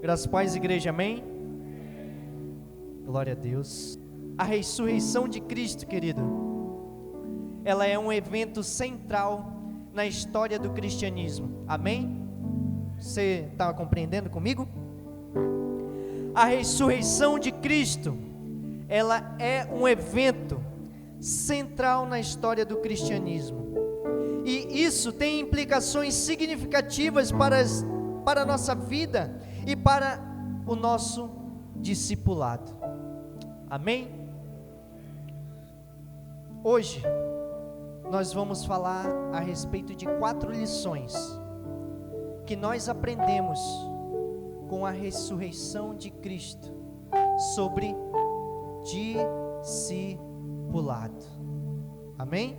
Graças, paz, igreja, amém? Glória a Deus. A ressurreição de Cristo, querido, ela é um evento central na história do cristianismo, amém? Você está compreendendo comigo? A ressurreição de Cristo, ela é um evento central na história do cristianismo, e isso tem implicações significativas para a nossa vida e para o nosso discipulado, amém? Hoje nós vamos falar a respeito de 4 lições que nós aprendemos com a ressurreição de Cristo sobre discipulado, amém?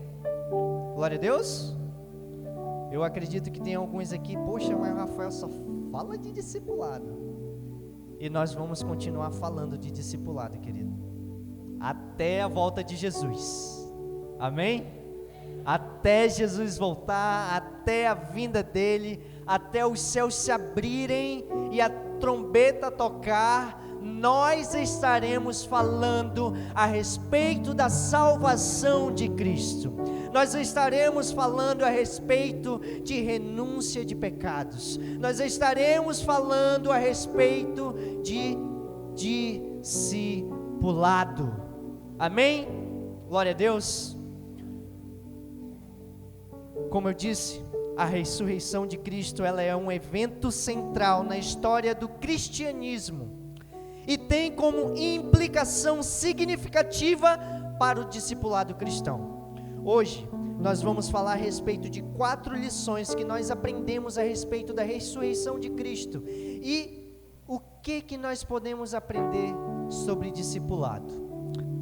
Glória a Deus. Eu acredito que tem alguns aqui, poxa, mas o Rafael só fala de discipulado, e nós vamos continuar falando de discipulado, querido, até a volta de Jesus, amém? Até Jesus voltar, até a vinda dele, até os céus se abrirem e a trombeta tocar, nós estaremos falando a respeito da salvação de Cristo. Nós estaremos falando a respeito de renúncia de pecados. Nós estaremos falando a respeito de discipulado. Amém? Glória a Deus. Como eu disse, a ressurreição de Cristo, ela é um evento central na história do cristianismo e tem como implicação significativa para o discipulado cristão. Hoje nós vamos falar a respeito de 4 lições que nós aprendemos a respeito da ressurreição de Cristo e o que nós podemos aprender sobre discipulado.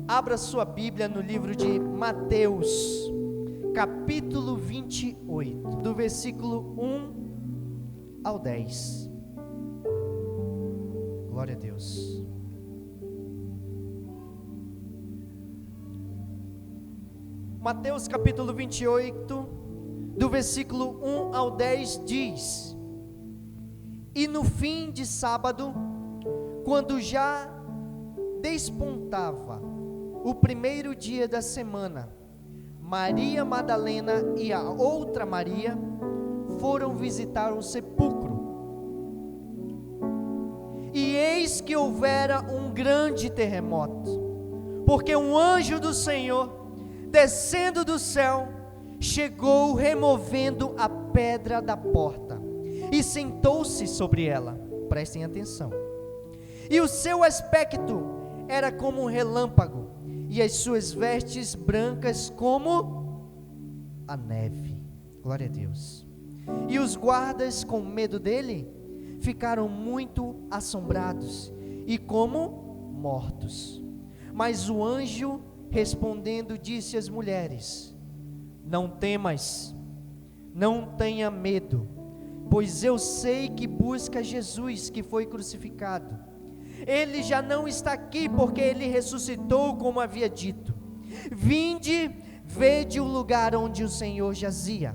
Abra sua Bíblia no livro de Mateus, capítulo 28, do versículo 1 ao 10. Glória a Deus. Mateus capítulo 28, do versículo 1 ao 10 diz: E no fim de sábado, quando já despontava o primeiro dia da semana, Maria Madalena e a outra Maria foram visitar o sepulcro. E eis que houvera um grande terremoto, porque um anjo do Senhor, descendo do céu, chegou removendo a pedra da porta e sentou-se sobre ela. Prestem atenção. E o seu aspecto era como um relâmpago, e as suas vestes brancas como a neve. Glória a Deus. E os guardas, com medo dele, ficaram muito assombrados e como mortos. Mas o anjo, respondendo, disse às mulheres: Não temas, não tenha medo, pois eu sei que busca Jesus que foi crucificado. Ele já não está aqui, porque ele ressuscitou, como havia dito. Vinde, vede o lugar onde o Senhor jazia.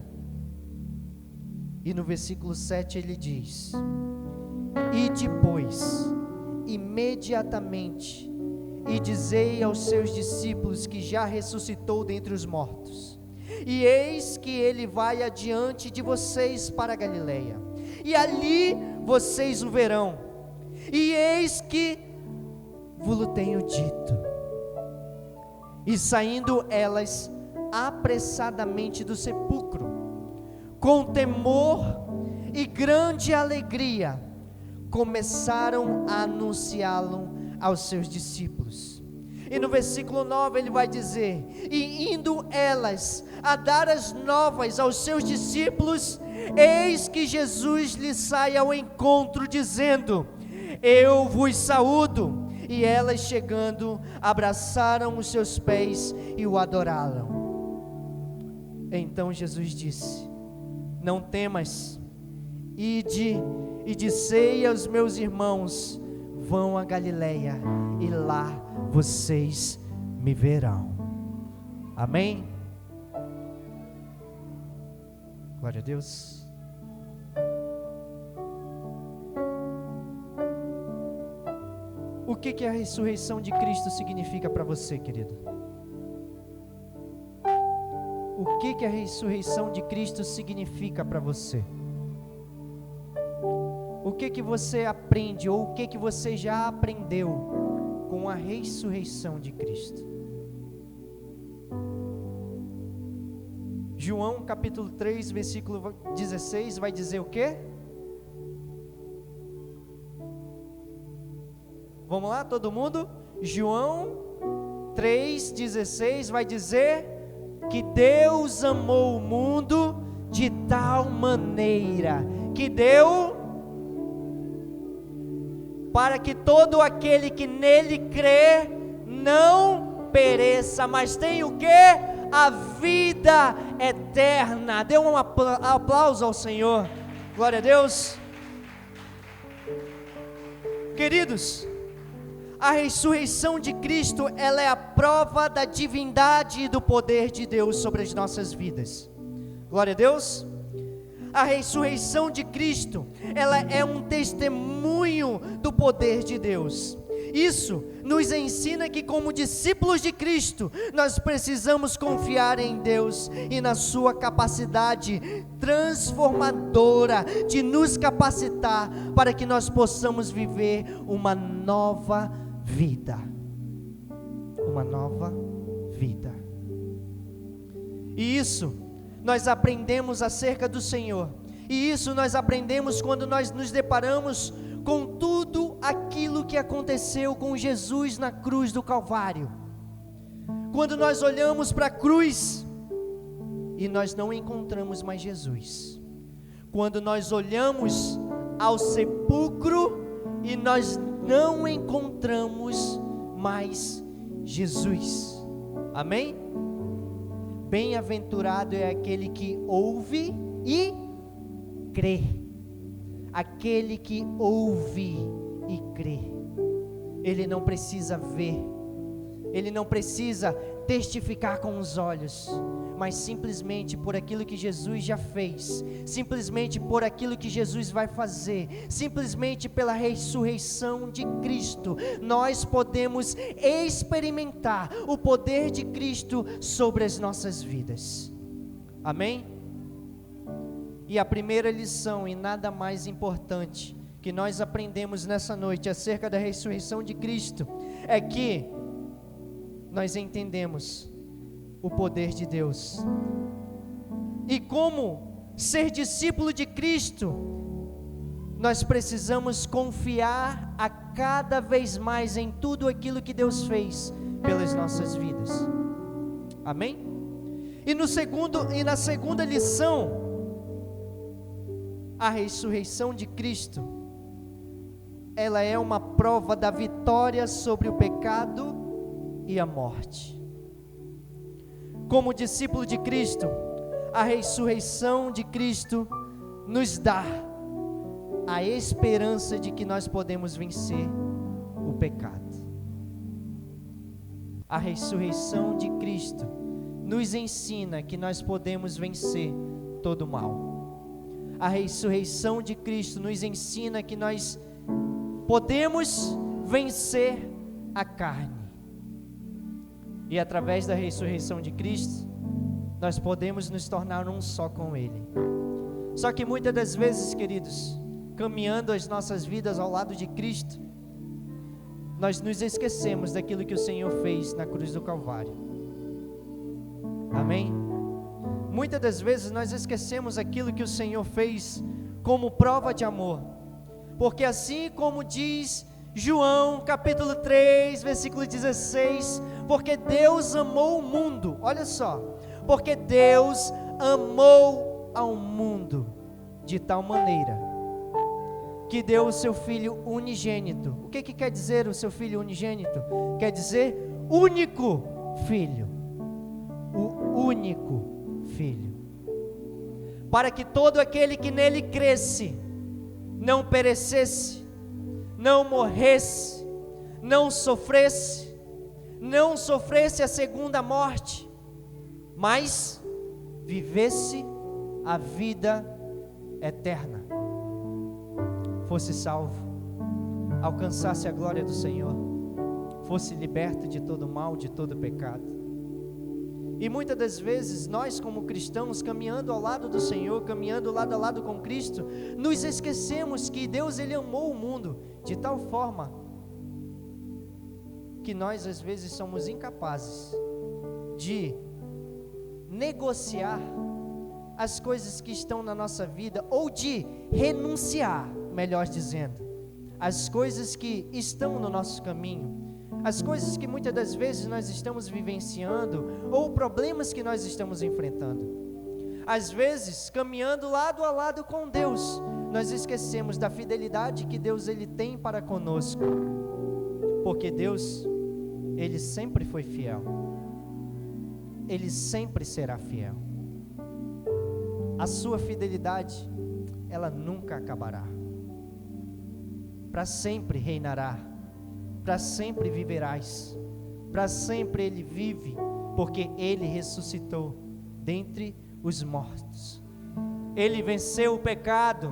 E no versículo 7 ele diz: E depois, imediatamente, e dizei aos seus discípulos que já ressuscitou dentre os mortos. E eis que ele vai adiante de vocês para a Galileia, e ali vocês o verão. E eis que vos tenho dito. E saindo elas apressadamente do sepulcro, com temor e grande alegria, começaram a anunciá-lo aos seus discípulos. E no versículo 9 ele vai dizer: E indo elas a dar as novas aos seus discípulos, eis que Jesus lhes sai ao encontro, dizendo: Eu vos saúdo. E elas, chegando, abraçaram os seus pés e o adoraram. Então Jesus disse: Não temas, ide e dizei aos meus irmãos: Vão a Galileia, e lá vocês me verão. Amém? Glória a Deus. que a ressurreição de Cristo significa para você, querido? O que a ressurreição de Cristo significa para você? O que você aprende, ou o que você já aprendeu com a ressurreição de Cristo? João capítulo 3, versículo 16, vai dizer o quê? Vamos lá, todo mundo? João 3,16 vai dizer que Deus amou o mundo de tal maneira que deu para que todo aquele que nele crê não pereça, mas tenha o quê? A vida eterna. Dê um aplauso ao Senhor. Glória a Deus. Queridos, a ressurreição de Cristo, ela é a prova da divindade e do poder de Deus sobre as nossas vidas. Glória a Deus. A ressurreição de Cristo, ela é um testemunho do poder de Deus. Isso nos ensina que, como discípulos de Cristo, nós precisamos confiar em Deus e na sua capacidade transformadora de nos capacitar para que nós possamos viver uma nova vida. Uma nova vida. E isso nós aprendemos acerca do Senhor. E isso nós aprendemos quando nós nos deparamos com tudo aquilo que aconteceu com Jesus na cruz do Calvário. Quando nós olhamos para a cruz e nós não encontramos mais Jesus. Quando nós olhamos ao sepulcro e nós não encontramos mais Jesus. Amém? Bem-aventurado é aquele que ouve e crê. Aquele que ouve e crê. Ele não precisa ver, ele não precisa testificar com os olhos, mas simplesmente por aquilo que Jesus já fez, simplesmente por aquilo que Jesus vai fazer, simplesmente pela ressurreição de Cristo, nós podemos experimentar o poder de Cristo sobre as nossas vidas. Amém? E a primeira lição, e nada mais importante, que nós aprendemos nessa noite acerca da ressurreição de Cristo, é que nós entendemos o poder de Deus. E como ser discípulo de Cristo, nós precisamos confiar a cada vez mais em tudo aquilo que Deus fez pelas nossas vidas. Amém? E na segunda lição, a ressurreição de Cristo, ela é uma prova da vitória sobre o pecado e a morte. Como discípulo de Cristo, a ressurreição de Cristo nos dá a esperança de que nós podemos vencer o pecado. A ressurreição de Cristo nos ensina que nós podemos vencer todo o mal. A ressurreição de Cristo nos ensina que nós podemos vencer a carne. E através da ressurreição de Cristo, nós podemos nos tornar um só com Ele. Só que muitas das vezes, queridos, caminhando as nossas vidas ao lado de Cristo, nós nos esquecemos daquilo que o Senhor fez na cruz do Calvário. Amém? Muitas das vezes nós esquecemos aquilo que o Senhor fez como prova de amor, porque assim como diz João capítulo 3, versículo 16, porque Deus amou o mundo, olha só, porque Deus amou ao mundo de tal maneira, que deu o seu Filho unigênito. O que quer dizer o seu Filho unigênito? Quer dizer único Filho, o único Filho, para que todo aquele que nele cresce, não perecesse, não morresse, não sofresse a segunda morte, mas vivesse a vida eterna, fosse salvo, alcançasse a glória do Senhor. fosse liberto de todo mal, de todo pecado. E muitas das vezes nós, como cristãos, caminhando ao lado do Senhor, caminhando lado a lado com Cristo, nos esquecemos que Deus, Ele amou o mundo de tal forma que nós às vezes somos incapazes de negociar as coisas que estão na nossa vida, ou de renunciar, melhor dizendo, as coisas que estão no nosso caminho, as coisas que muitas das vezes nós estamos vivenciando, ou problemas que nós estamos enfrentando. Às vezes, caminhando lado a lado com Deus, nós esquecemos da fidelidade que Deus, Ele tem para conosco, porque Deus, Ele sempre foi fiel, Ele sempre será fiel. A sua fidelidade, ela nunca acabará, para sempre reinará, para sempre viverás, para sempre Ele vive, porque Ele ressuscitou dentre os mortos. Ele venceu o pecado,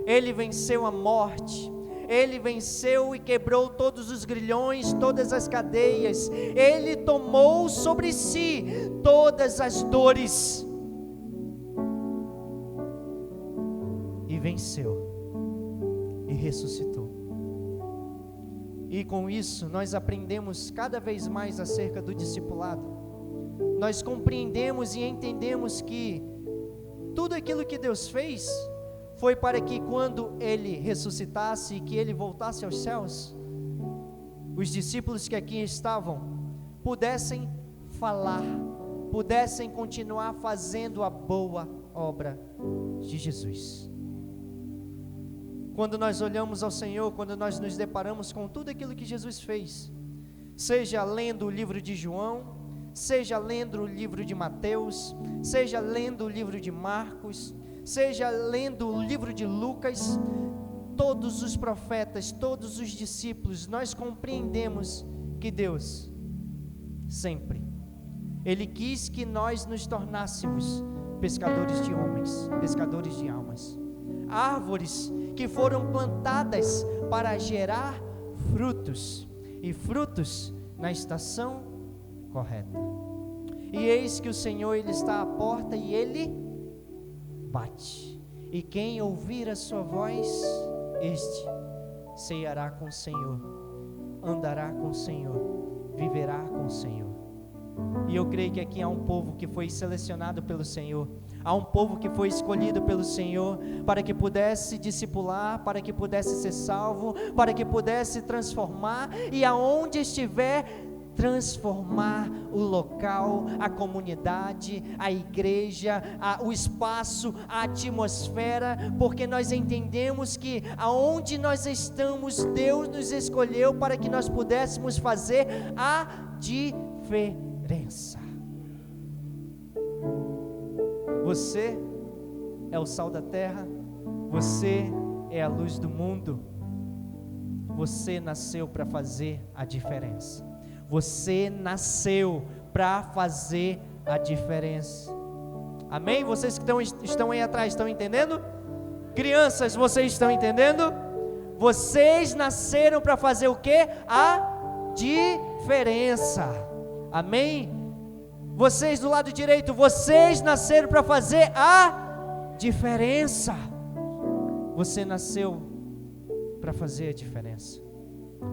Ele venceu a morte, Ele venceu e quebrou todos os grilhões, todas as cadeias, Ele tomou sobre si todas as dores, e venceu, e ressuscitou. E com isso nós aprendemos cada vez mais acerca do discipulado. Nós compreendemos e entendemos que tudo aquilo que Deus fez foi para que quando Ele ressuscitasse e que Ele voltasse aos céus, os discípulos que aqui estavam pudessem falar, pudessem continuar fazendo a boa obra de Jesus. Quando nós olhamos ao Senhor, quando nós nos deparamos com tudo aquilo que Jesus fez, seja lendo o livro de João, seja lendo o livro de Mateus, seja lendo o livro de Marcos, seja lendo o livro de Lucas, todos os profetas, todos os discípulos, nós compreendemos que Deus, sempre, Ele quis que nós nos tornássemos pescadores de homens, pescadores de almas, árvores que foram plantadas para gerar frutos, e frutos na estação correta. E eis que o Senhor, Ele está à porta e Ele bate, e quem ouvir a sua voz, este ceará com o Senhor, andará com o Senhor, viverá com o Senhor. E eu creio que aqui há um povo que foi selecionado pelo Senhor, há um povo que foi escolhido pelo Senhor, para que pudesse discipular, para que pudesse ser salvo, para que pudesse transformar, e aonde estiver, transformar o local, a comunidade, a igreja, o espaço, a atmosfera, porque nós entendemos que aonde nós estamos, Deus nos escolheu para que nós pudéssemos fazer a diferença. Você é o sal da terra, você é a luz do mundo, você nasceu para fazer a diferença, você nasceu para fazer a diferença, amém? Vocês que estão aí atrás, estão entendendo? Crianças, vocês estão entendendo? Vocês nasceram para fazer o quê? A diferença, amém? Vocês do lado direito, vocês nasceram para fazer a diferença. Você nasceu para fazer a diferença.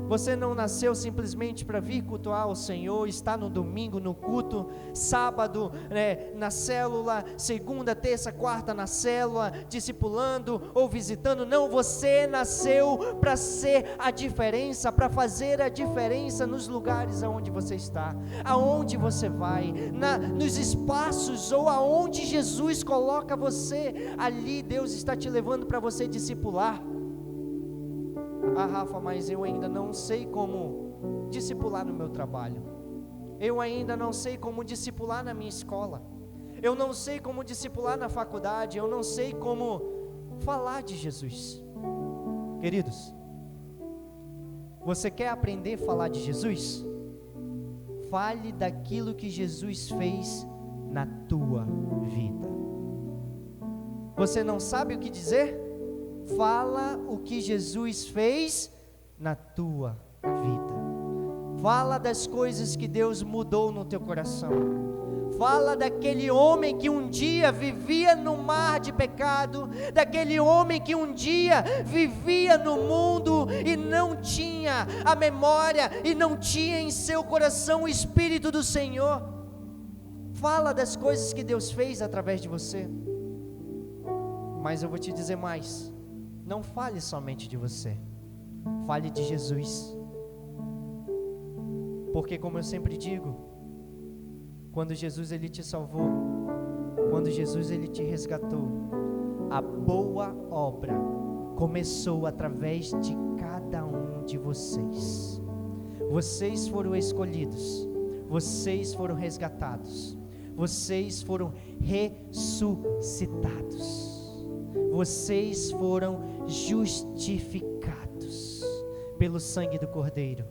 Você não nasceu simplesmente para vir cultuar o Senhor, estar no domingo no culto, sábado na célula, segunda, terça, quarta na célula, discipulando ou visitando. Não, você nasceu para ser a diferença, para fazer a diferença nos lugares aonde você está, aonde você vai, nos espaços ou aonde Jesus coloca você, ali Deus está te levando para você discipular. Ah, Rafa, mas eu ainda não sei como discipular no meu trabalho, eu ainda não sei como discipular na minha escola, eu não sei como discipular na faculdade, eu não sei como falar de Jesus. Queridos, você quer aprender a falar de Jesus? Fale daquilo que Jesus fez na tua vida. Você não sabe o que dizer? Fala o que Jesus fez na tua vida. Fala das coisas que Deus mudou no teu coração. Fala daquele homem que um dia vivia no mar de pecado, daquele homem que um dia vivia no mundo e não tinha a memória e não tinha em seu coração o Espírito do Senhor. Fala das coisas que Deus fez através de você. Mas eu vou te dizer mais, não fale somente de você, fale de Jesus. Porque, como eu sempre digo, quando Jesus ele te salvou, quando Jesus ele te resgatou, a boa obra começou através de cada um de vocês. Vocês foram escolhidos, vocês foram resgatados, vocês foram ressuscitados, vocês foram justificados pelo sangue do Cordeiro,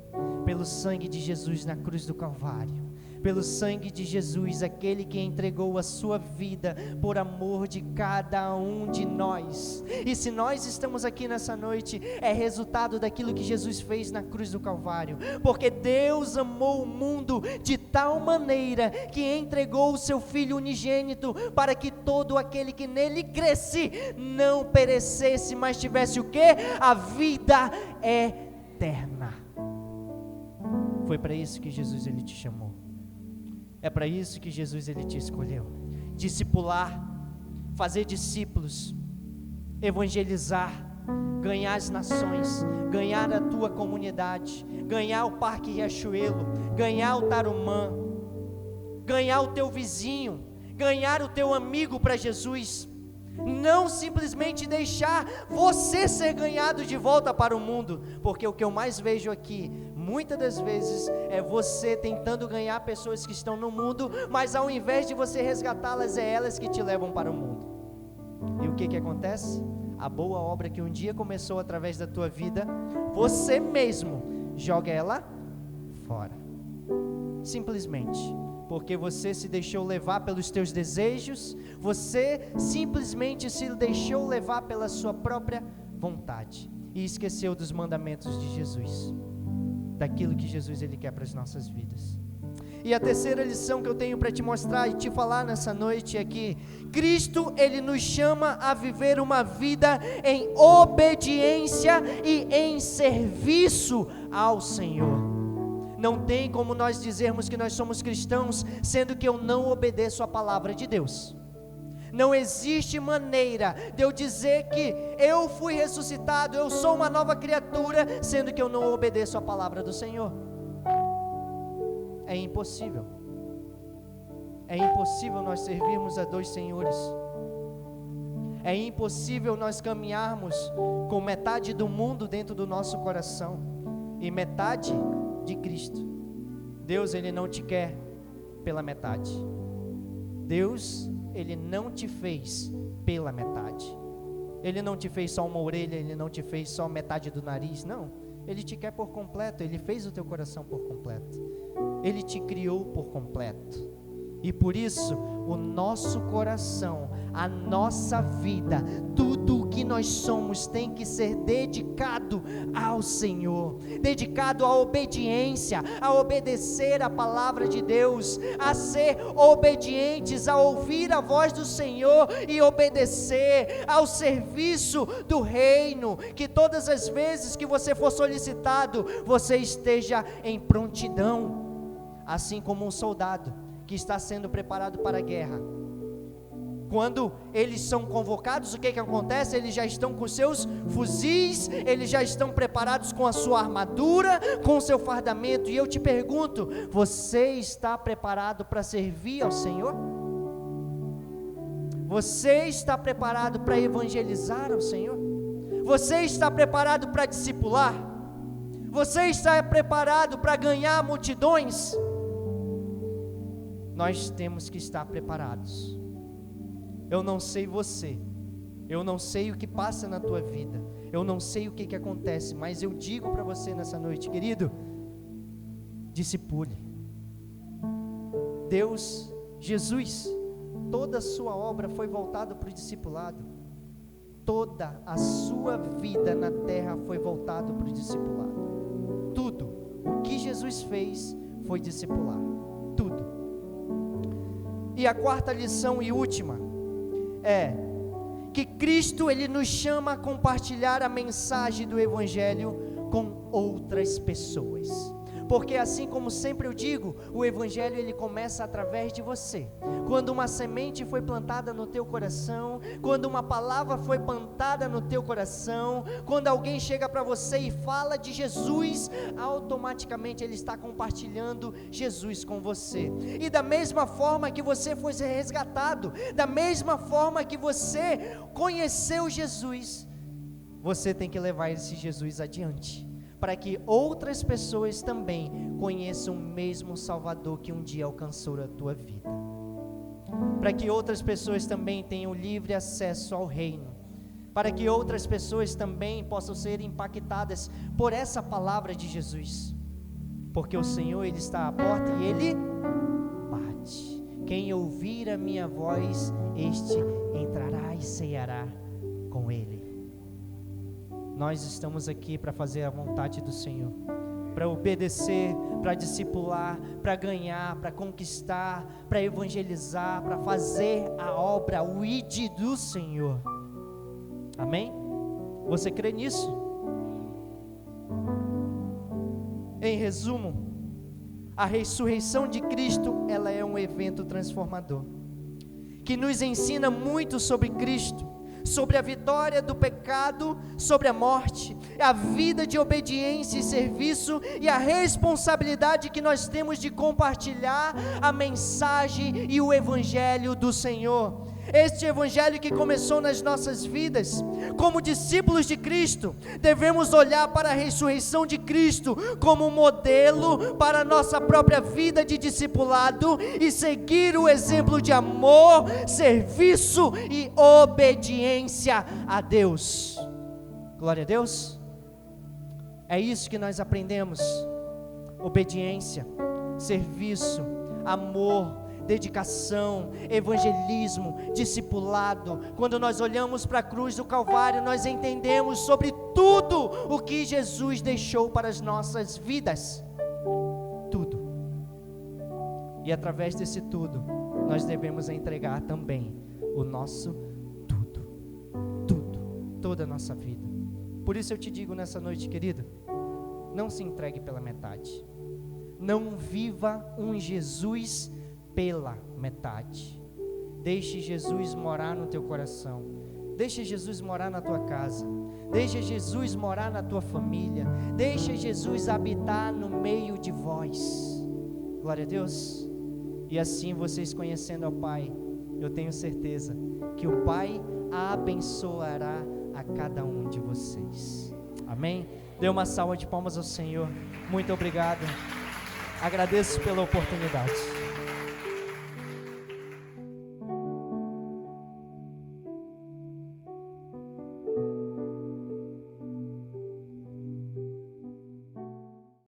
pelo sangue de Jesus na cruz do Calvário, pelo sangue de Jesus, aquele que entregou a sua vida por amor de cada um de nós. E se nós estamos aqui nessa noite, é resultado daquilo que Jesus fez na cruz do Calvário, porque Deus amou o mundo de tal maneira que entregou o seu Filho unigênito, para que todo aquele que nele cresce não perecesse, mas tivesse o quê? A vida eterna. Foi para isso que Jesus ele te chamou. É para isso que Jesus ele te escolheu. Discipular, fazer discípulos, evangelizar, ganhar as nações, ganhar a tua comunidade, ganhar o Parque Riachuelo, ganhar o Tarumã, ganhar o teu vizinho, ganhar o teu amigo para Jesus. Não simplesmente deixar você ser ganhado de volta para o mundo, porque o que eu mais vejo aqui, muitas das vezes, é você tentando ganhar pessoas que estão no mundo, mas ao invés de você resgatá-las, é elas que te levam para o mundo. E o que acontece? A boa obra que um dia começou através da tua vida, você mesmo joga ela fora, simplesmente porque você se deixou levar pelos teus desejos, você simplesmente se deixou levar pela sua própria vontade, e esqueceu dos mandamentos de Jesus, daquilo que Jesus ele quer para as nossas vidas. E a terceira lição que eu tenho para te mostrar e te falar nessa noite é que Cristo ele nos chama a viver uma vida em obediência e em serviço ao Senhor. Não tem como nós dizermos que nós somos cristãos, sendo que eu não obedeço a palavra de Deus. Não existe maneira de eu dizer que eu fui ressuscitado, eu sou uma nova criatura, sendo que eu não obedeço a palavra do Senhor. É impossível. É impossível nós servirmos a dois senhores. É impossível nós caminharmos com metade do mundo dentro do nosso coração e metade de Cristo. Deus ele não te quer pela metade. Deus ele não te fez pela metade. Ele não te fez só uma orelha, ele não te fez só metade do nariz, não. Ele te quer por completo, ele fez o teu coração por completo. Ele te criou por completo. E por isso, o nosso coração, a nossa vida, tudo o que nós somos tem que ser dedicado ao Senhor, dedicado à obediência, a obedecer a palavra de Deus, a ser obedientes, a ouvir a voz do Senhor e obedecer ao serviço do reino, que todas as vezes que você for solicitado, você esteja em prontidão, assim como um soldado que está sendo preparado para a guerra. Quando eles são convocados, o que acontece? Eles já estão com seus fuzis, eles já estão preparados com a sua armadura, com o seu fardamento. E eu te pergunto, você está preparado para servir ao Senhor? Você está preparado para evangelizar ao Senhor? Você está preparado para discipular? Você está preparado para ganhar multidões? Nós temos que estar preparados. Eu não sei você, eu não sei o que passa na tua vida, eu não sei o que acontece, mas eu digo para você nessa noite, querido, discipule. Deus, Jesus, toda a sua obra foi voltada para o discipulado, toda a sua vida na terra foi voltada para o discipulado, tudo o que Jesus fez foi discipular. Tudo. E a quarta lição e última é que Cristo, Ele nos chama a compartilhar a mensagem do Evangelho com outras pessoas. Porque assim como sempre eu digo, o Evangelho ele começa através de você. Quando uma semente foi plantada no teu coração, quando uma palavra foi plantada no teu coração, quando alguém chega para você e fala de Jesus, automaticamente ele está compartilhando Jesus com você. E da mesma forma que você foi resgatado, da mesma forma que você conheceu Jesus, você tem que levar esse Jesus adiante, para que outras pessoas também conheçam o mesmo Salvador que um dia alcançou a tua vida, para que outras pessoas também tenham livre acesso ao reino, para que outras pessoas também possam ser impactadas por essa palavra de Jesus, porque o Senhor ele está à porta e ele bate. Quem ouvir a minha voz, este entrará e ceará com ele. Nós estamos aqui para fazer a vontade do Senhor, para obedecer, para discipular, para ganhar, para conquistar, para evangelizar, para fazer a obra, o ID do Senhor. Amém? Você crê nisso? Em resumo, a ressurreição de Cristo, ela é um evento transformador, que nos ensina muito sobre Cristo, sobre a vitória do pecado, sobre a morte, a vida de obediência e serviço e a responsabilidade que nós temos de compartilhar a mensagem e o Evangelho do Senhor. Este Evangelho que começou nas nossas vidas, como discípulos de Cristo, devemos olhar para a ressurreição de Cristo como um modelo para a nossa própria vida de discipulado e seguir o exemplo de amor, serviço e obediência a Deus. Glória a Deus. É isso que nós aprendemos: obediência, serviço, amor, dedicação, evangelismo, discipulado. Quando nós olhamos para a cruz do Calvário, nós entendemos sobre tudo o que Jesus deixou para as nossas vidas. Tudo. E através desse tudo, nós devemos entregar também o nosso tudo. Tudo. Toda a nossa vida. Por isso eu te digo nessa noite, querido, não se entregue pela metade. Não viva um Jesus pela metade. Deixe Jesus morar no teu coração, deixe Jesus morar na tua casa, deixe Jesus morar na tua família, deixe Jesus habitar no meio de vós. Glória a Deus. E assim vocês conhecendo ao Pai, eu tenho certeza que o Pai abençoará a cada um de vocês. Amém? Dê uma salva de palmas ao Senhor. Muito obrigado. Agradeço pela oportunidade.